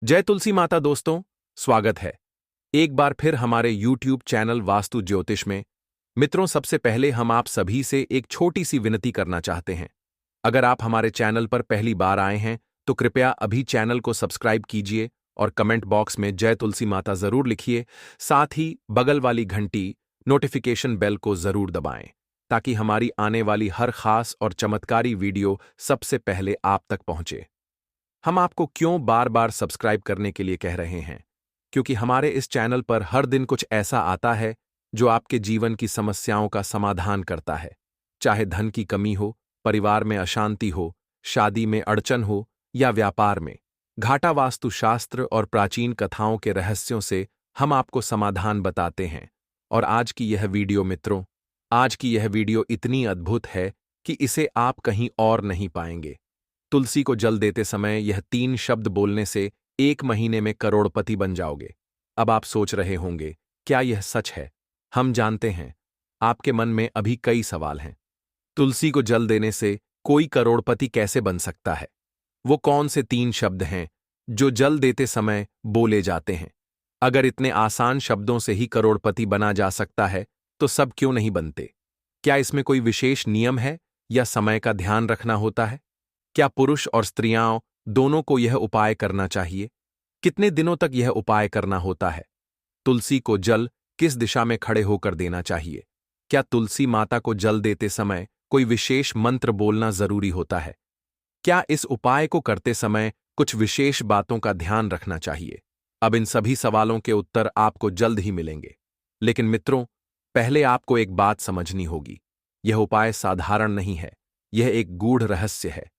जय तुलसी माता दोस्तों, स्वागत है एक बार फिर हमारे YouTube चैनल वास्तु ज्योतिष में। मित्रों, सबसे पहले हम आप सभी से एक छोटी सी विनती करना चाहते हैं। अगर आप हमारे चैनल पर पहली बार आए हैं तो कृपया अभी चैनल को सब्सक्राइब कीजिए और कमेंट बॉक्स में जय तुलसी माता जरूर लिखिए। साथ ही बगल वाली घंटी नोटिफिकेशन बेल को जरूर दबाएं ताकि हमारी आने वाली हर खास और चमत्कारी वीडियो सबसे पहले आप तक पहुंचे। हम आपको क्यों बार बार सब्सक्राइब करने के लिए कह रहे हैं? क्योंकि हमारे इस चैनल पर हर दिन कुछ ऐसा आता है जो आपके जीवन की समस्याओं का समाधान करता है। चाहे धन की कमी हो, परिवार में अशांति हो, शादी में अड़चन हो या व्यापार में, घाटा वास्तुशास्त्र और प्राचीन कथाओं के रहस्यों से हम आपको समाधान बताते हैं। और आज की यह वीडियो मित्रों, आज की यह वीडियो इतनी अद्भुत है कि इसे आप कहीं और नहीं पाएंगे। तुलसी को जल देते समय यह 3 शब्द बोलने से 1 महीने में करोड़पति बन जाओगे। अब आप सोच रहे होंगे, क्या यह सच है? हम जानते हैं, आपके मन में अभी कई सवाल हैं। तुलसी को जल देने से कोई करोड़पति कैसे बन सकता है? वो कौन से 3 शब्द हैं जो जल देते समय बोले जाते हैं? अगर इतने आसान शब्दों से ही करोड़पति बना जा सकता है, तो सब क्यों नहीं बनते? क्या इसमें कोई विशेष नियम है या समय का ध्यान रखना होता है? क्या पुरुष और स्त्रियां दोनों को यह उपाय करना चाहिए? कितने दिनों तक यह उपाय करना होता है? तुलसी को जल किस दिशा में खड़े होकर देना चाहिए? क्या तुलसी माता को जल देते समय कोई विशेष मंत्र बोलना जरूरी होता है? क्या इस उपाय को करते समय कुछ विशेष बातों का ध्यान रखना चाहिए? अब इन सभी सवालों के उत्तर आपको जल्द ही मिलेंगे। लेकिन मित्रों, पहले आपको एक बात समझनी होगी। यह उपाय साधारण नहीं है, यह एक गूढ़ रहस्य है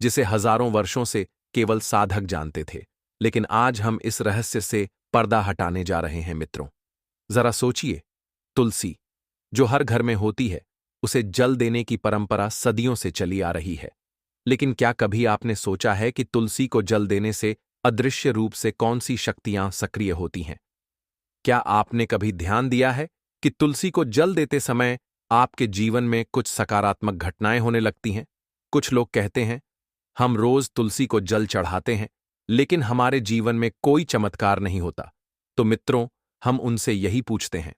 जिसे हजारों वर्षों से केवल साधक जानते थे। लेकिन आज हम इस रहस्य से पर्दा हटाने जा रहे हैं मित्रों। जरा सोचिए, तुलसी जो हर घर में होती है, उसे जल देने की परंपरा सदियों से चली आ रही है। लेकिन क्या कभी आपने सोचा है कि तुलसी को जल देने से अदृश्य रूप से कौन सी शक्तियां सक्रिय होती हैं? क्या आपने कभी ध्यान दिया है कि तुलसी को जल देते समय आपके जीवन में कुछ सकारात्मक घटनाएं होने लगती हैं? कुछ लोग कहते हैं, हम रोज तुलसी को जल चढ़ाते हैं, लेकिन हमारे जीवन में कोई चमत्कार नहीं होता। तो मित्रों, हम उनसे यही पूछते हैं,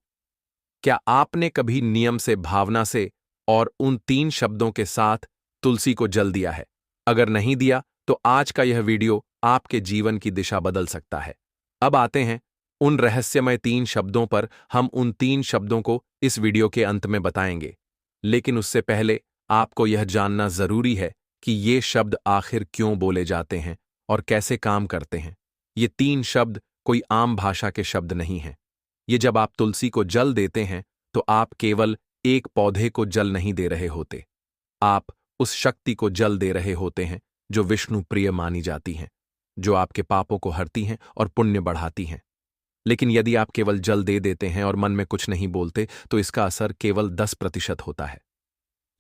क्या आपने कभी नियम से, भावना से और उन 3 शब्दों के साथ तुलसी को जल दिया है? अगर नहीं दिया, तो आज का यह वीडियो आपके जीवन की दिशा बदल सकता है। अब आते हैं उन रहस्यमय 3 शब्दों पर। हम उन 3 शब्दों को इस वीडियो के अंत में बताएंगे। लेकिन उससे पहले आपको यह जानना जरूरी है कि ये शब्द आखिर क्यों बोले जाते हैं और कैसे काम करते हैं। ये 3 शब्द कोई आम भाषा के शब्द नहीं हैं। ये जब आप तुलसी को जल देते हैं, तो आप केवल एक पौधे को जल नहीं दे रहे होते। आप उस शक्ति को जल दे रहे होते हैं जो विष्णु प्रिय मानी जाती हैं, जो आपके पापों को हरती हैं और पुण्य बढ़ाती हैं। लेकिन यदि आप केवल जल दे देते हैं और मन में कुछ नहीं बोलते, तो इसका असर केवल 10% होता है।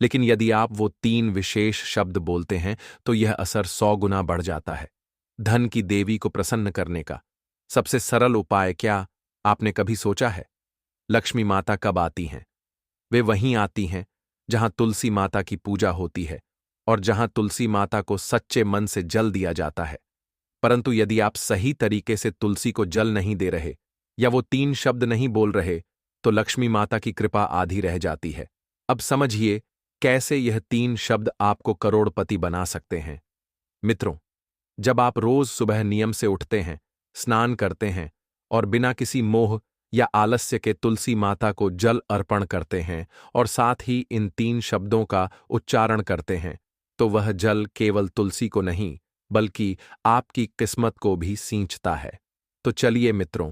लेकिन यदि आप वो 3 विशेष शब्द बोलते हैं, तो यह असर 100 गुना बढ़ जाता है। धन की देवी को प्रसन्न करने का सबसे सरल उपाय क्या आपने कभी सोचा है? लक्ष्मी माता कब आती हैं? वे वहीं आती हैं जहां तुलसी माता की पूजा होती है और जहां तुलसी माता को सच्चे मन से जल दिया जाता है। परंतु यदि आप सही तरीके से तुलसी को जल नहीं दे रहे या वो 3 शब्द नहीं बोल रहे, तो लक्ष्मी माता की कृपा आधी रह जाती है। अब समझिए कैसे यह 3 शब्द आपको करोड़पति बना सकते हैं। मित्रों, जब आप रोज सुबह नियम से उठते हैं, स्नान करते हैं और बिना किसी मोह या आलस्य के तुलसी माता को जल अर्पण करते हैं और साथ ही इन 3 शब्दों का उच्चारण करते हैं, तो वह जल केवल तुलसी को नहीं बल्कि आपकी किस्मत को भी सींचता है। तो चलिए मित्रों,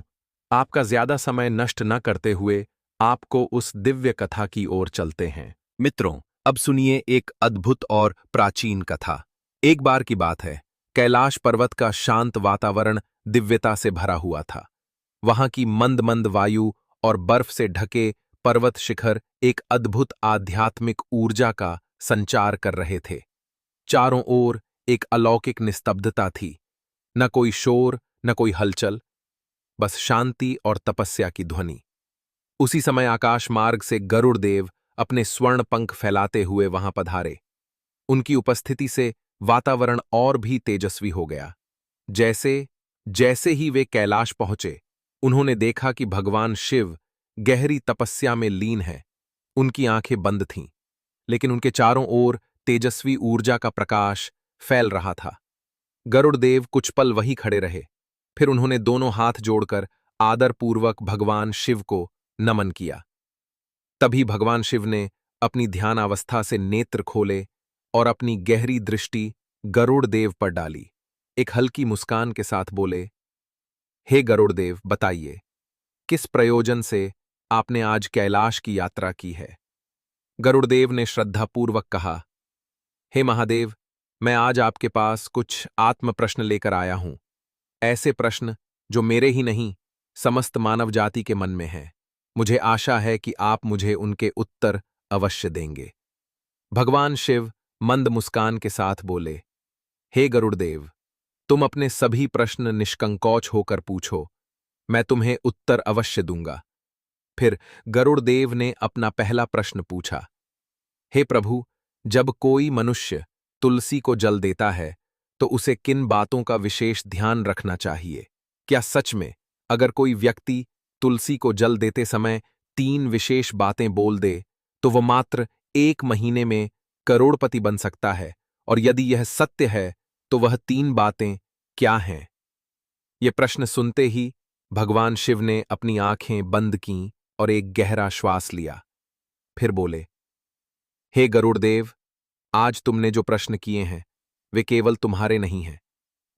आपका ज्यादा समय नष्ट न करते हुए आपको उस दिव्य कथा की ओर चलते हैं। मित्रों, अब सुनिए एक अद्भुत और प्राचीन कथा। एक बार की बात है, कैलाश पर्वत का शांत वातावरण दिव्यता से भरा हुआ था। वहां की मंद मंद वायु और बर्फ से ढके पर्वत शिखर एक अद्भुत आध्यात्मिक ऊर्जा का संचार कर रहे थे। चारों ओर एक अलौकिक निस्तब्धता थी। न कोई शोर, न कोई हलचल, बस शांति और तपस्या की ध्वनि। उसी समय आकाश मार्ग से गरुड़ देव अपने स्वर्ण पंख फैलाते हुए वहां पधारे। उनकी उपस्थिति से वातावरण और भी तेजस्वी हो गया, जैसे जैसे ही वे कैलाश पहुंचे, उन्होंने देखा कि भगवान शिव गहरी तपस्या में लीन है। उनकी आंखें बंद थीं, लेकिन उनके चारों ओर तेजस्वी ऊर्जा का प्रकाश फैल रहा था। गरुड़देव कुछ पल वहीं खड़े रहे, फिर उन्होंने दोनों हाथ जोड़कर आदरपूर्वक भगवान शिव को नमन किया। तभी भगवान शिव ने अपनी ध्यानावस्था से नेत्र खोले और अपनी गहरी दृष्टि गरुड़देव पर डाली। एक हल्की मुस्कान के साथ बोले, हे गरुड़देव, बताइए, किस प्रयोजन से आपने आज कैलाश की यात्रा की है? गरुड़देव ने श्रद्धापूर्वक कहा, हे महादेव, मैं आज आपके पास कुछ आत्म प्रश्न लेकर आया हूं। ऐसे प्रश्न जो मेरे ही नहीं, समस्त मानव जाति के मन में हैं। मुझे आशा है कि आप मुझे उनके उत्तर अवश्य देंगे। भगवान शिव मंद मुस्कान के साथ बोले, हे गरुड़देव, तुम अपने सभी प्रश्न निष्कंकोच होकर पूछो, मैं तुम्हें उत्तर अवश्य दूंगा। फिर गरुड़देव ने अपना पहला प्रश्न पूछा, हे प्रभु, जब कोई मनुष्य तुलसी को जल देता है तो उसे किन बातों का विशेष ध्यान रखना चाहिए? क्या सच में अगर कोई व्यक्ति तुलसी को जल देते समय 3 विशेष बातें बोल दे तो वह मात्र 1 महीने में करोड़पति बन सकता है? और यदि यह सत्य है तो वह 3 बातें क्या हैं? ये प्रश्न सुनते ही भगवान शिव ने अपनी आंखें बंद कीं और एक गहरा श्वास लिया। फिर बोले, हे गरुड़देव, आज तुमने जो प्रश्न किए हैं वे केवल तुम्हारे नहीं हैं,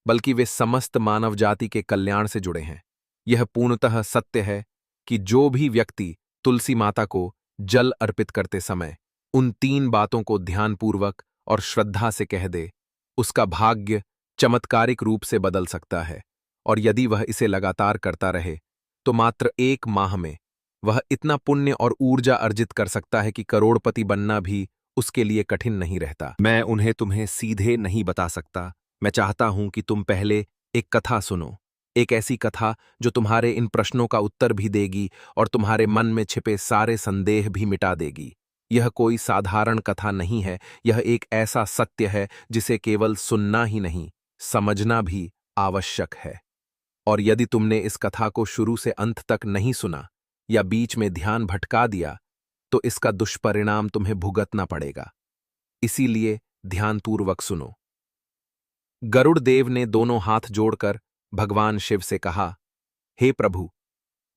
बल्कि वे समस्त मानव जाति के कल्याण से जुड़े हैं। यह पूर्णतः सत्य है कि जो भी व्यक्ति तुलसी माता को जल अर्पित करते समय उन 3 बातों को ध्यानपूर्वक और श्रद्धा से कह दे, उसका भाग्य चमत्कारिक रूप से बदल सकता है। और यदि वह इसे लगातार करता रहे तो मात्र 1 माह में वह इतना पुण्य और ऊर्जा अर्जित कर सकता है कि करोड़पति बनना भी उसके लिए कठिन नहीं रहता। मैं उन्हें तुम्हें सीधे नहीं बता सकता। मैं चाहता हूं कि तुम पहले एक कथा सुनो, एक ऐसी कथा जो तुम्हारे इन प्रश्नों का उत्तर भी देगी और तुम्हारे मन में छिपे सारे संदेह भी मिटा देगी। यह कोई साधारण कथा नहीं है, यह एक ऐसा सत्य है जिसे केवल सुनना ही नहीं, समझना भी आवश्यक है। और यदि तुमने इस कथा को शुरू से अंत तक नहीं सुना या बीच में ध्यान भटका दिया तो इसका दुष्परिणाम तुम्हें भुगतना पड़ेगा। इसीलिए ध्यानपूर्वक सुनो। गरुड़देव ने दोनों हाथ जोड़कर भगवान शिव से कहा, हे प्रभु,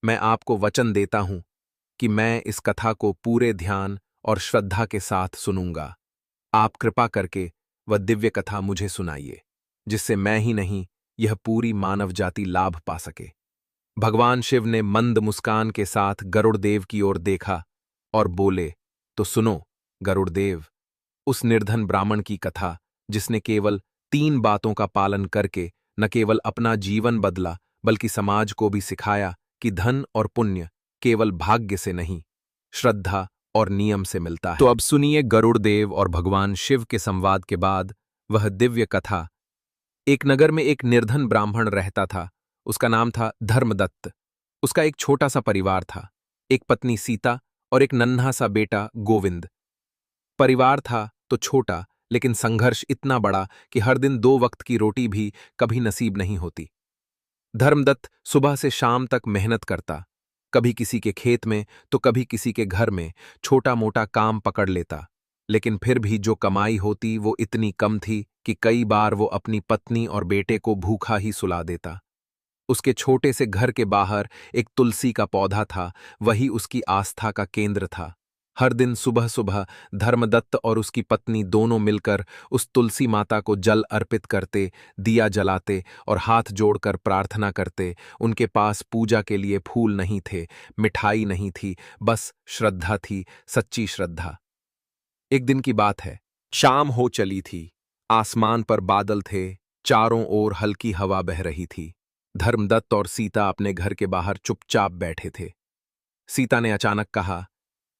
मैं आपको वचन देता हूं कि मैं इस कथा को पूरे ध्यान और श्रद्धा के साथ सुनूंगा। आप कृपा करके वह दिव्य कथा मुझे सुनाइए, जिससे मैं ही नहीं, यह पूरी मानव जाति लाभ पा सके। भगवान शिव ने मंद मुस्कान के साथ गरुड़देव की ओर देखा और बोले, तो सुनो गरुड़देव, उस निर्धन ब्राह्मण की कथा जिसने केवल 3 बातों का पालन करके न केवल अपना जीवन बदला बल्कि समाज को भी सिखाया कि धन और पुण्य केवल भाग्य से नहीं, श्रद्धा और नियम से मिलता है। तो अब सुनिए गरुड़देव और भगवान शिव के संवाद के बाद वह दिव्य कथा। एक नगर में एक निर्धन ब्राह्मण रहता था। उसका नाम था धर्मदत्त। उसका एक छोटा सा परिवार था, एक पत्नी सीता और एक नन्हा सा बेटा गोविंद। परिवार था तो छोटा, लेकिन संघर्ष इतना बड़ा कि हर दिन 2 वक्त की रोटी भी कभी नसीब नहीं होती। धर्मदत्त सुबह से शाम तक मेहनत करता, कभी किसी के खेत में तो कभी किसी के घर में छोटा मोटा काम पकड़ लेता, लेकिन फिर भी जो कमाई होती वो इतनी कम थी कि कई बार वो अपनी पत्नी और बेटे को भूखा ही सुला देता। उसके छोटे से घर के बाहर एक तुलसी का पौधा था, वही उसकी आस्था का केंद्र था। हर दिन सुबह सुबह धर्मदत्त और उसकी पत्नी दोनों मिलकर उस तुलसी माता को जल अर्पित करते, दिया जलाते और हाथ जोड़कर प्रार्थना करते। उनके पास पूजा के लिए फूल नहीं थे, मिठाई नहीं थी, बस श्रद्धा थी, सच्ची श्रद्धा। एक दिन की बात है, शाम हो चली थी, आसमान पर बादल थे, चारों ओर हल्की हवा बह रही थी। धर्मदत्त और सीता अपने घर के बाहर चुपचाप बैठे थे। सीता ने अचानक कहा,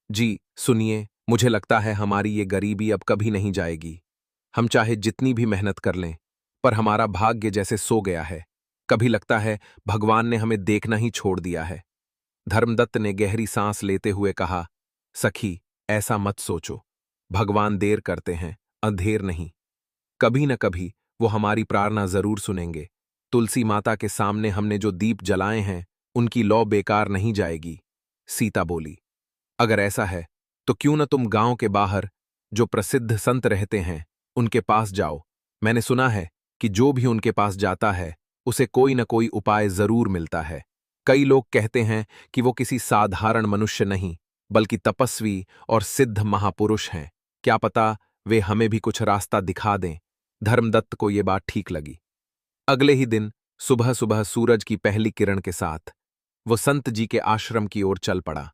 जी सुनिए, मुझे लगता है हमारी ये गरीबी अब कभी नहीं जाएगी। हम चाहे जितनी भी मेहनत कर लें, पर हमारा भाग्य जैसे सो गया है। कभी लगता है भगवान ने हमें देखना ही छोड़ दिया है। धर्मदत्त ने गहरी सांस लेते हुए कहा, सखी, ऐसा मत सोचो। भगवान देर करते हैं, अंधेर नहीं। कभी न कभी वो हमारी प्रार्थना जरूर सुनेंगे। तुलसी माता के सामने हमने जो दीप जलाए हैं उनकी लौ बेकार नहीं जाएगी। सीता बोली, अगर ऐसा है तो क्यों न तुम गांव के बाहर जो प्रसिद्ध संत रहते हैं उनके पास जाओ। मैंने सुना है कि जो भी उनके पास जाता है उसे कोई न कोई उपाय जरूर मिलता है। कई लोग कहते हैं कि वो किसी साधारण मनुष्य नहीं बल्कि तपस्वी और सिद्ध महापुरुष हैं। क्या पता वे हमें भी कुछ रास्ता दिखा दें। धर्मदत्त को ये बात ठीक लगी। अगले ही दिन सुबह सुबह सूरज की पहली किरण के साथ वो संत जी के आश्रम की ओर चल पड़ा।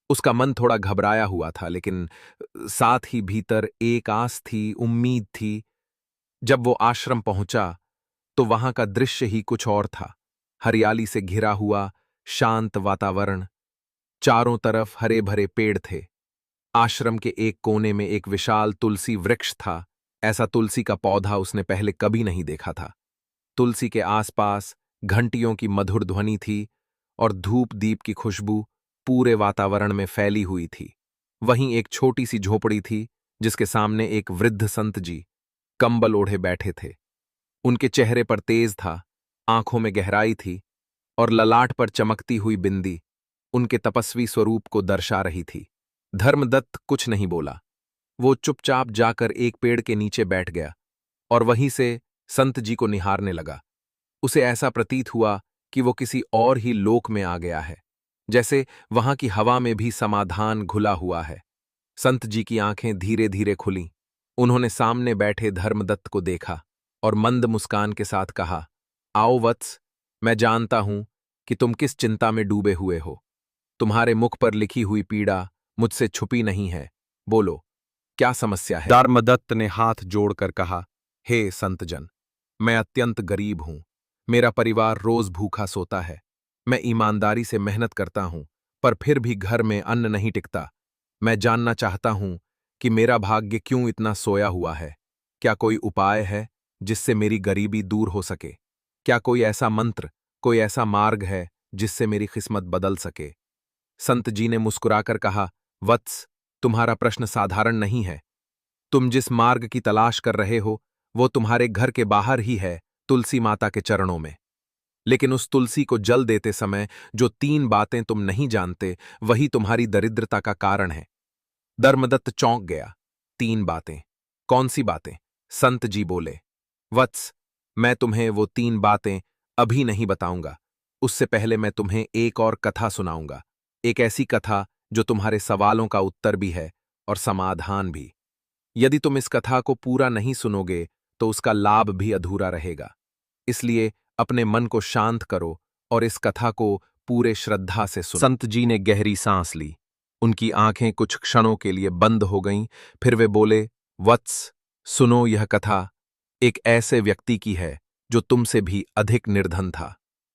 उसका मन थोड़ा घबराया हुआ था, लेकिन साथ ही भीतर एक आस थी, उम्मीद थी। जब वो आश्रम पहुंचा तो वहां का दृश्य ही कुछ और था। हरियाली से घिरा हुआ शांत वातावरण, चारों तरफ हरे भरे पेड़ थे। आश्रम के एक कोने में एक विशाल तुलसी वृक्ष था। ऐसा तुलसी का पौधा उसने पहले कभी नहीं देखा था। तुलसी के आसपास घंटियों की मधुर ध्वनि थी और धूप दीप की खुशबू पूरे वातावरण में फैली हुई थी। वहीं एक छोटी सी झोपड़ी थी जिसके सामने एक वृद्ध संत जी कंबल ओढ़े बैठे थे। उनके चेहरे पर तेज था, आंखों में गहराई थी और ललाट पर चमकती हुई बिंदी उनके तपस्वी स्वरूप को दर्शा रही थी। धर्मदत्त कुछ नहीं बोला। वो चुपचाप जाकर एक पेड़ के नीचे बैठ गया और वहीं से संत जी को निहारने लगा। उसे ऐसा प्रतीत हुआ कि वो किसी और ही लोक में आ गया है, जैसे वहां की हवा में भी समाधान घुला हुआ है। संत जी की आंखें धीरे धीरे खुलीं। उन्होंने सामने बैठे धर्मदत्त को देखा और मंद मुस्कान के साथ कहा, आओ वत्स, मैं जानता हूं कि तुम किस चिंता में डूबे हुए हो। तुम्हारे मुख पर लिखी हुई पीड़ा मुझसे छुपी नहीं है। बोलो, क्या समस्या है? धर्मदत्त ने हाथ जोड़कर कहा, हे संतजन, मैं अत्यंत गरीब हूं। मेरा परिवार रोज भूखा सोता है। मैं ईमानदारी से मेहनत करता हूं, पर फिर भी घर में अन्न नहीं टिकता। मैं जानना चाहता हूं कि मेरा भाग्य क्यों इतना सोया हुआ है। क्या कोई उपाय है जिससे मेरी गरीबी दूर हो सके? क्या कोई ऐसा मंत्र, कोई ऐसा मार्ग है जिससे मेरी किस्मत बदल सके? संत जी ने मुस्कुराकर कहा, वत्स, तुम्हारा प्रश्न साधारण नहीं है। तुम जिस मार्ग की तलाश कर रहे हो वो तुम्हारे घर के बाहर ही है, तुलसी माता के चरणों में। लेकिन उस तुलसी को जल देते समय जो 3 बातें तुम नहीं जानते वही तुम्हारी दरिद्रता का कारण है। धर्मदत्त चौंक गया। 3 बातें? कौन सी बातें? संत जी बोले, वत्स, मैं तुम्हें वो 3 बातें अभी नहीं बताऊंगा। उससे पहले मैं तुम्हें एक और कथा सुनाऊंगा। एक ऐसी कथा जो तुम्हारे सवालों का उत्तर भी है और समाधान भी। यदि तुम इस कथा को पूरा नहीं सुनोगे तो उसका लाभ भी अधूरा रहेगा। इसलिए अपने मन को शांत करो और इस कथा को पूरे श्रद्धा से सुनो। संत जी ने गहरी सांस ली। उनकी आंखें कुछ क्षणों के लिए बंद हो गईं। फिर वे बोले, वत्स, सुनो, यह कथा एक ऐसे व्यक्ति की है जो तुमसे भी अधिक निर्धन था,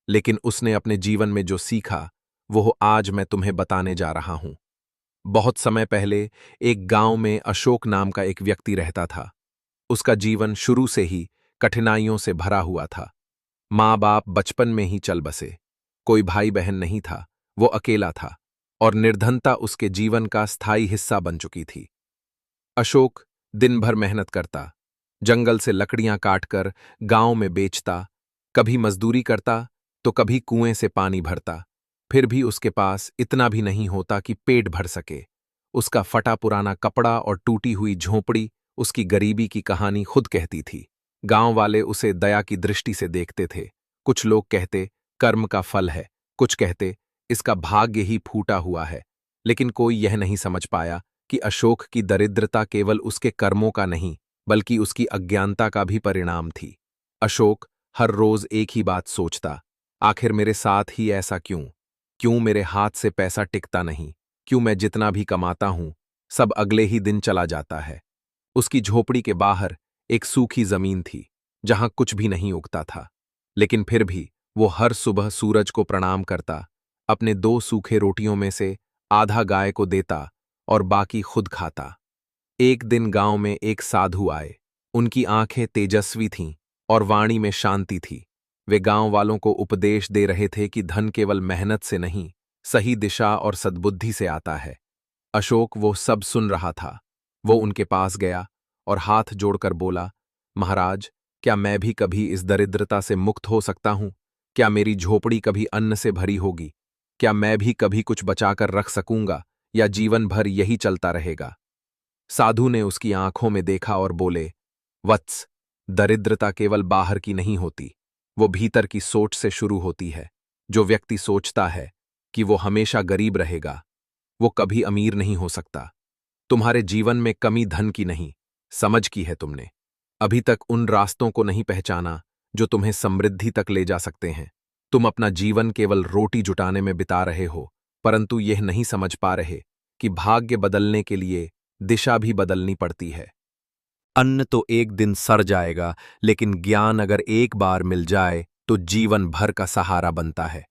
लेकिन उसने अपने जीवन में जो सीखा वो आज मैं तुम्हें बताने जा रहा हूं। बहुत समय पहले एक गांव में अशोक नाम का एक व्यक्ति रहता था। उसका जीवन शुरू से ही कठिनाइयों से भरा हुआ था। माँ बाप बचपन में ही चल बसे। कोई भाई बहन नहीं था। वो अकेला था और निर्धनता उसके जीवन का स्थायी हिस्सा बन चुकी थी। अशोक दिन भर मेहनत करता, जंगल से लकड़ियां काटकर गांव में बेचता, कभी मजदूरी करता तो कभी कुएं से पानी भरता। फिर भी उसके पास इतना भी नहीं होता कि पेट भर सके। उसका फटा पुराना कपड़ा और टूटी हुई झोंपड़ी उसकी गरीबी की कहानी खुद कहती थी। गांव वाले उसे दया की दृष्टि से देखते थे। कुछ लोग कहते कर्म का फल है, कुछ कहते इसका भाग्य ही फूटा हुआ है। लेकिन कोई यह नहीं समझ पाया कि अशोक की दरिद्रता केवल उसके कर्मों का नहीं बल्कि उसकी अज्ञानता का भी परिणाम थी। अशोक हर रोज एक ही बात सोचता, आखिर मेरे साथ ही ऐसा क्यों? क्यों मेरे हाथ से पैसा टिकता नहीं? क्यों मैं जितना भी कमाता हूं सब अगले ही दिन चला जाता है? उसकी झोपड़ी के बाहर एक सूखी जमीन थी जहां कुछ भी नहीं उगता था, लेकिन फिर भी वो हर सुबह सूरज को प्रणाम करता, अपने 2 सूखे रोटियों में से आधा गाय को देता और बाकी खुद खाता। एक दिन गांव में एक साधु आए। उनकी आंखें तेजस्वी थीं और वाणी में शांति थी। वे गांव वालों को उपदेश दे रहे थे कि धन केवल मेहनत से नहीं, सही दिशा और सद्बुद्धि से आता है। अशोक वो सब सुन रहा था। वो उनके पास गया और हाथ जोड़कर बोला, महाराज, क्या मैं भी कभी इस दरिद्रता से मुक्त हो सकता हूं? क्या मेरी झोपड़ी कभी अन्न से भरी होगी? क्या मैं भी कभी कुछ बचाकर रख सकूंगा, या जीवन भर यही चलता रहेगा? साधु ने उसकी आंखों में देखा और बोले, वत्स, दरिद्रता केवल बाहर की नहीं होती, वो भीतर की सोच से शुरू होती है। जो व्यक्ति सोचता है कि वो हमेशा गरीब रहेगा, वो कभी अमीर नहीं हो सकता। तुम्हारे जीवन में कमी धन की नहीं, समझ की है। तुमने अभी तक उन रास्तों को नहीं पहचाना जो तुम्हें समृद्धि तक ले जा सकते हैं। तुम अपना जीवन केवल रोटी जुटाने में बिता रहे हो, परंतु यह नहीं समझ पा रहे कि भाग्य बदलने के लिए दिशा भी बदलनी पड़ती है। अन्न तो एक दिन सड़ जाएगा, लेकिन ज्ञान अगर एक बार मिल जाए तो जीवन भर का सहारा बनता है।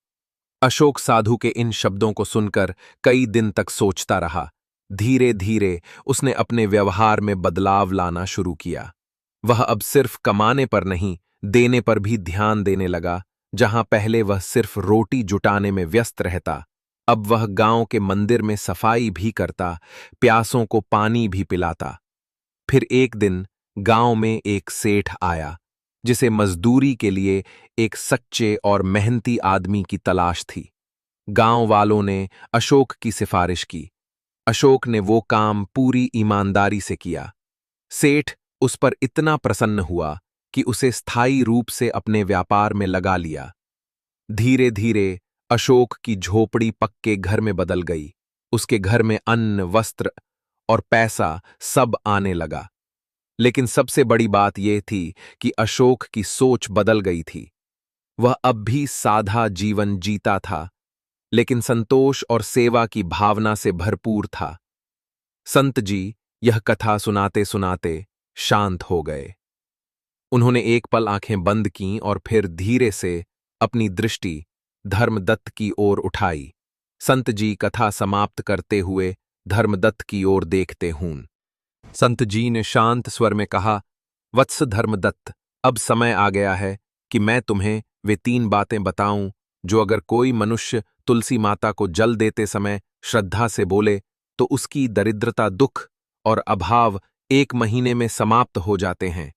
अशोक साधु के इन शब्दों को सुनकर कई दिन तक सोचता रहा। धीरे धीरे उसने अपने व्यवहार में बदलाव लाना शुरू किया। वह अब सिर्फ कमाने पर नहीं, देने पर भी ध्यान देने लगा। जहां पहले वह सिर्फ रोटी जुटाने में व्यस्त रहता, अब वह गांव के मंदिर में सफाई भी करता, प्यासों को पानी भी पिलाता। फिर एक दिन गांव में एक सेठ आया, जिसे मजदूरी के लिए एक सच्चे और मेहनती आदमी की तलाश थी। गांव वालों ने अशोक की सिफारिश की। अशोक ने वो काम पूरी ईमानदारी से किया। सेठ उस पर इतना प्रसन्न हुआ कि उसे स्थायी रूप से अपने व्यापार में लगा लिया। धीरे धीरे अशोक की झोपड़ी पक्के घर में बदल गई। उसके घर में अन्न, वस्त्र और पैसा सब आने लगा। लेकिन सबसे बड़ी बात यह थी कि अशोक की सोच बदल गई थी। वह अब भी सादा जीवन जीता था, लेकिन संतोष और सेवा की भावना से भरपूर था। संत जी यह कथा सुनाते सुनाते शांत हो गए। उन्होंने एक पल आंखें बंद कीं और फिर धीरे से अपनी दृष्टि धर्मदत्त की ओर उठाई। संत जी कथा समाप्त करते हुए धर्मदत्त की ओर देखते हूं। संत जी ने शांत स्वर में कहा, वत्स धर्मदत्त, अब समय आ गया है कि मैं तुम्हें वे 3 बातें बताऊं जो अगर कोई मनुष्य तुलसी माता को जल देते समय श्रद्धा से बोले तो उसकी दरिद्रता, दुख और अभाव 1 महीने में समाप्त हो जाते हैं।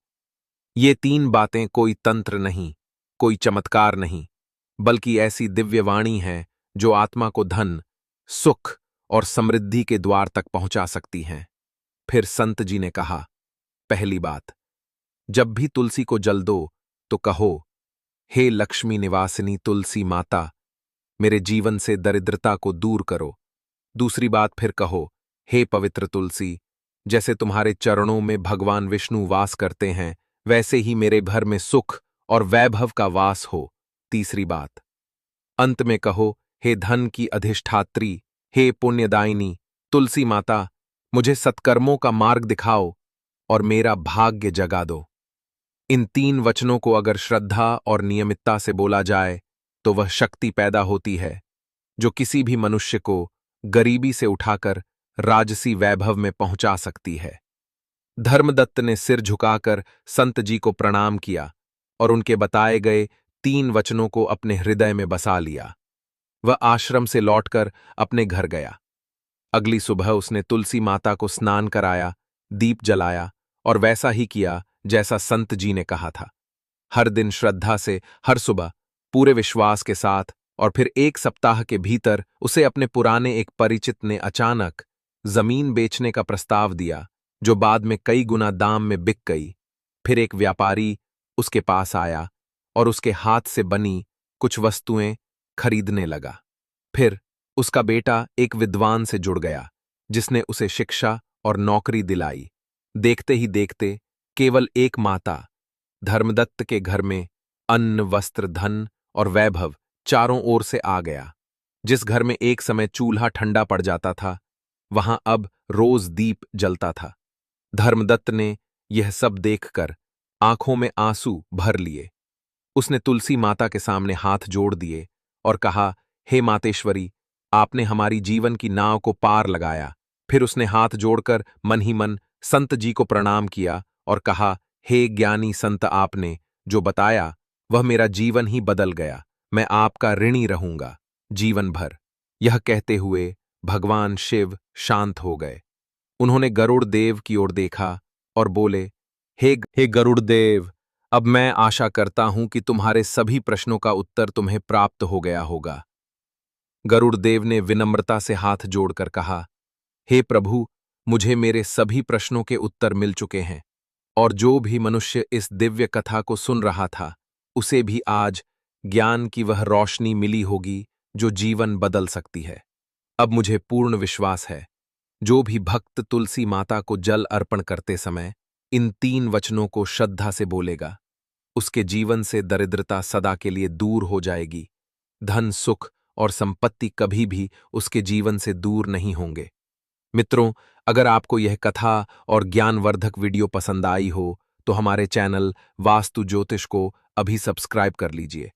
ये 3 बातें कोई तंत्र नहीं, कोई चमत्कार नहीं, बल्कि ऐसी दिव्य वाणी है जो आत्मा को धन, सुख और समृद्धि के द्वार तक पहुंचा सकती हैं। फिर संत जी ने कहा, पहली बात, जब भी तुलसी को जल दो तो कहो, हे लक्ष्मी निवासिनी तुलसी माता, मेरे जीवन से दरिद्रता को दूर करो। दूसरी बात फिर कहो, हे पवित्र तुलसी, जैसे तुम्हारे चरणों में भगवान विष्णु वास करते हैं, वैसे ही मेरे घर में सुख और वैभव का वास हो। तीसरी बात, अंत में कहो, हे धन की अधिष्ठात्री, हे पुण्यदायिनी तुलसी माता, मुझे सत्कर्मों का मार्ग दिखाओ और मेरा भाग्य जगा दो। इन 3 वचनों को अगर श्रद्धा और नियमितता से बोला जाए तो वह शक्ति पैदा होती है जो किसी भी मनुष्य को गरीबी से उठाकर राजसी वैभव में पहुंचा सकती है। धर्मदत्त ने सिर झुकाकर संत जी को प्रणाम किया और उनके बताए गए 3 वचनों को अपने हृदय में बसा लिया। वह आश्रम से लौटकर अपने घर गया। अगली सुबह उसने तुलसी माता को स्नान कराया, दीप जलाया और वैसा ही किया जैसा संत जी ने कहा था। हर दिन श्रद्धा से, हर सुबह पूरे विश्वास के साथ, और फिर 1 सप्ताह के भीतर उसे अपने पुराने एक परिचित ने अचानक जमीन बेचने का प्रस्ताव दिया, जो बाद में कई गुना दाम में बिक गई। फिर एक व्यापारी उसके पास आया और उसके हाथ से बनी कुछ वस्तुएं खरीदने लगा। फिर उसका बेटा एक विद्वान से जुड़ गया, जिसने उसे शिक्षा और नौकरी दिलाई। देखते ही देखते केवल एक माता, धर्मदत्त के घर में अन्न, वस्त्र, धन और वैभव चारों ओर से आ गया। जिस घर में एक समय चूल्हा ठंडा पड़ जाता था, वहां अब रोज दीप जलता था। धर्मदत्त ने यह सब देखकर आंखों में आंसू भर लिए। उसने तुलसी माता के सामने हाथ जोड़ दिए और कहा, हे मातेश्वरी, आपने हमारी जीवन की नाव को पार लगाया। फिर उसने हाथ जोड़कर मन ही मन संत जी को प्रणाम किया और कहा, हे ज्ञानी संत, आपने जो बताया वह मेरा जीवन ही बदल गया। मैं आपका ऋणी रहूंगा जीवन भर। यह कहते हुए भगवान शिव शांत हो गए। उन्होंने गरुड़ देव की ओर देखा और बोले, हे गरुड़ देव, अब मैं आशा करता हूं कि तुम्हारे सभी प्रश्नों का उत्तर तुम्हें प्राप्त हो गया होगा। गरुड़देव ने विनम्रता से हाथ जोड़कर कहा, हे प्रभु, मुझे मेरे सभी प्रश्नों के उत्तर मिल चुके हैं और जो भी मनुष्य इस दिव्य कथा को सुन रहा था, उसे भी आज ज्ञान की वह रोशनी मिली होगी जो जीवन बदल सकती है। अब मुझे पूर्ण विश्वास है, जो भी भक्त तुलसी माता को जल अर्पण करते समय इन 3 वचनों को श्रद्धा से बोलेगा, उसके जीवन से दरिद्रता सदा के लिए दूर हो जाएगी, धन सुख और संपत्ति कभी भी उसके जीवन से दूर नहीं होंगे। मित्रों, अगर आपको यह कथा और ज्ञानवर्धक वीडियो पसंद आई हो, तो हमारे चैनल वास्तु ज्योतिष को अभी सब्सक्राइब कर लीजिए,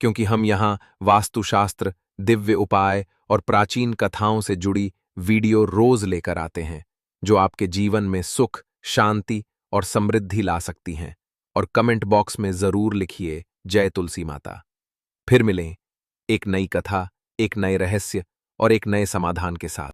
क्योंकि हम यहाँ वास्तुशास्त्र, दिव्य उपाय और प्राचीन कथाओं से जुड़ी वीडियो रोज लेकर आते हैं, जो आपके जीवन में सुख, शांति और समृद्धि ला सकती हैं। और कमेंट बॉक्स में जरूर लिखिए जय तुलसी माता। फिर मिलें एक नई कथा, एक नए रहस्य और एक नए समाधान के साथ।